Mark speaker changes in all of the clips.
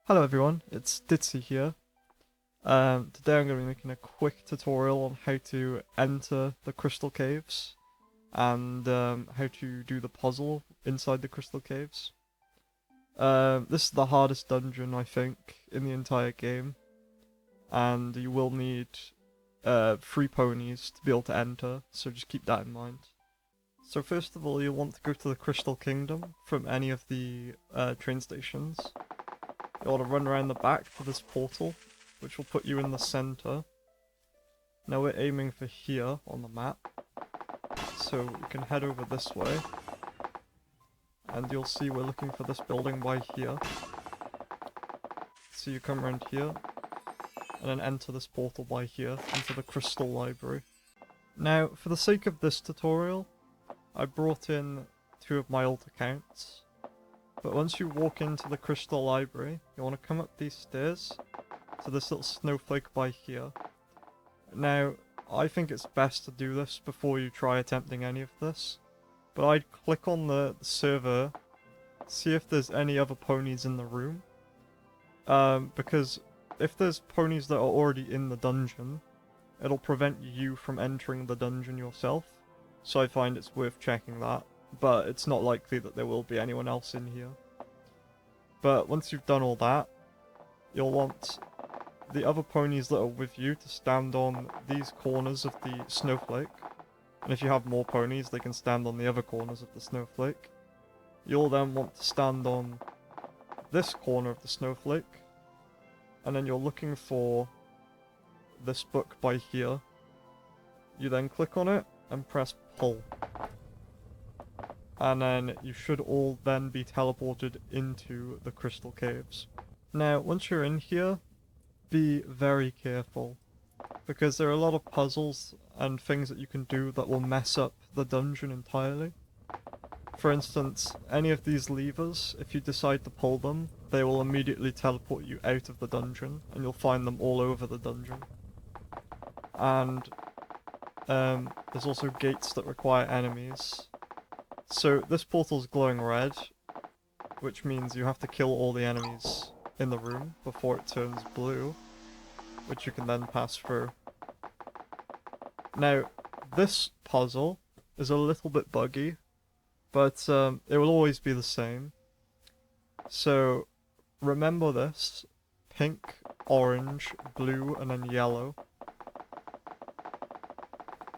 Speaker 1: Hello everyone, it's Ditzy here. Today I'm going to be making a quick tutorial on how to enter the crystal caves and how to do the puzzle inside the crystal caves. This is the hardest dungeon I think in the entire game, and you will need 3 ponies to be able to enter, so just keep that in mind. So first of all, you'll want to go to the Crystal Kingdom from any of the train stations. You want to run around the back to this portal, which will put you in the center. Now we're aiming for here on the map, so you can head over this way, and you'll see we're looking for this building by here. So you come around here, and then enter this portal by here into the Crystal Library. Now, for the sake of this tutorial, I brought in 2 of my old accounts. But once you walk into the Crystal Library, you want to come up these stairs to this little snowflake by here. Now, I think it's best to do this before you try attempting any of this. But I'd click on the server, see if there's any other ponies in the room. Because if there's ponies that are already in the dungeon, it'll prevent you from entering the dungeon yourself. So I find it's worth checking that. But it's not likely that there will be anyone else in here. But once you've done all that, you'll want the other ponies that are with you to stand on these corners of the snowflake. And if you have more ponies, they can stand on the other corners of the snowflake. You'll then want to stand on this corner of the snowflake. And then you're looking for this book by here. You then click on it and press pull. And then you should all then be teleported into the crystal caves. Now, once you're in here, be very careful, because there are a lot of puzzles and things that you can do that will mess up the dungeon entirely. For instance, any of these levers, if you decide to pull them, they will immediately teleport you out of the dungeon, and you'll find them all over the dungeon. And there's also gates that require enemies. So this portal's glowing red, which means you have to kill all the enemies in the room before it turns blue, which you can then pass through. Now, this puzzle is a little bit buggy, but it will always be the same. So remember this: pink, orange, blue, and then yellow.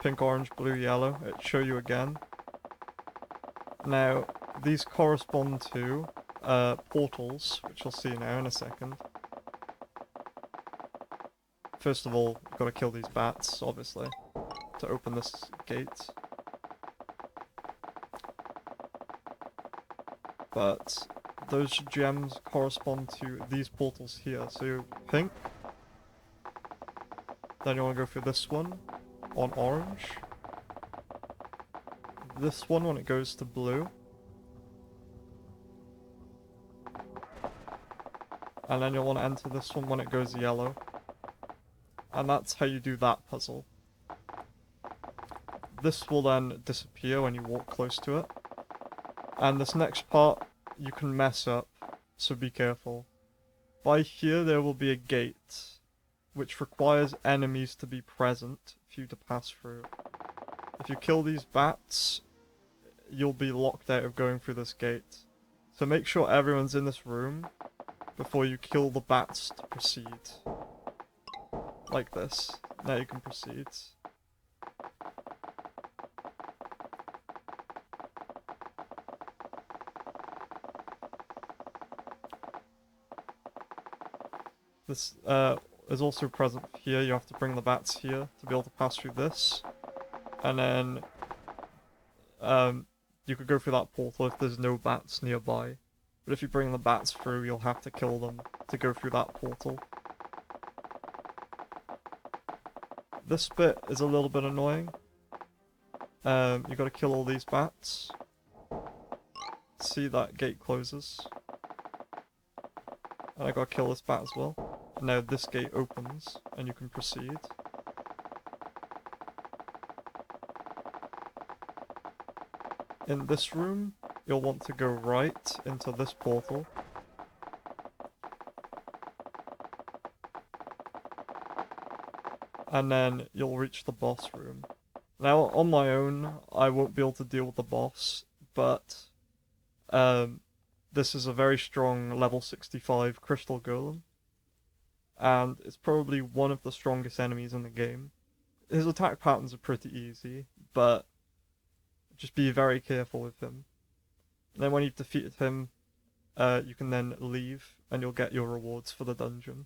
Speaker 1: Pink, orange, blue, yellow. It'll show you again. Now, these correspond to portals, which you'll see now in a second. First of all, you've got to kill these bats, obviously, to open this gate. But those gems correspond to these portals here. So pink, then you want to go for this one on orange. This one when it goes to blue. And then you'll want to enter this one when it goes yellow. And that's how you do that puzzle. This will then disappear when you walk close to it. And this next part you can mess up, so be careful. By here there will be a gate, which requires enemies to be present for you to pass through. If you kill these bats, you'll be locked out of going through this gate. So make sure everyone's in this room before you kill the bats to proceed. Like this. Now you can proceed. This is also present here. You have to bring the bats here to be able to pass through this. And then you could go through that portal if there's no bats nearby. But if you bring the bats through, you'll have to kill them to go through that portal. This bit is a little bit annoying. You gotta kill all these bats. See, that gate closes. And I gotta kill this bat as well. And now this gate opens, and you can proceed. In this room, you'll want to go right into this portal. and then you'll reach the boss room. Now, on my own, I won't be able to deal with the boss, but this is a very strong level 65 Crystal Golem, and it's probably one of the strongest enemies in the game. His attack patterns are pretty easy, but just be very careful with him. And then when you've defeated him, you can then leave, and you'll get your rewards for the dungeon.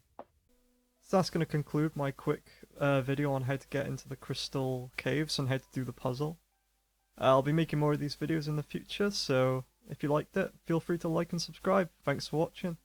Speaker 1: So that's going to conclude my quick video on how to get into the Crystal Caves and how to do the puzzle. I'll be making more of these videos in the future, so if you liked it, feel free to like and subscribe. Thanks for watching.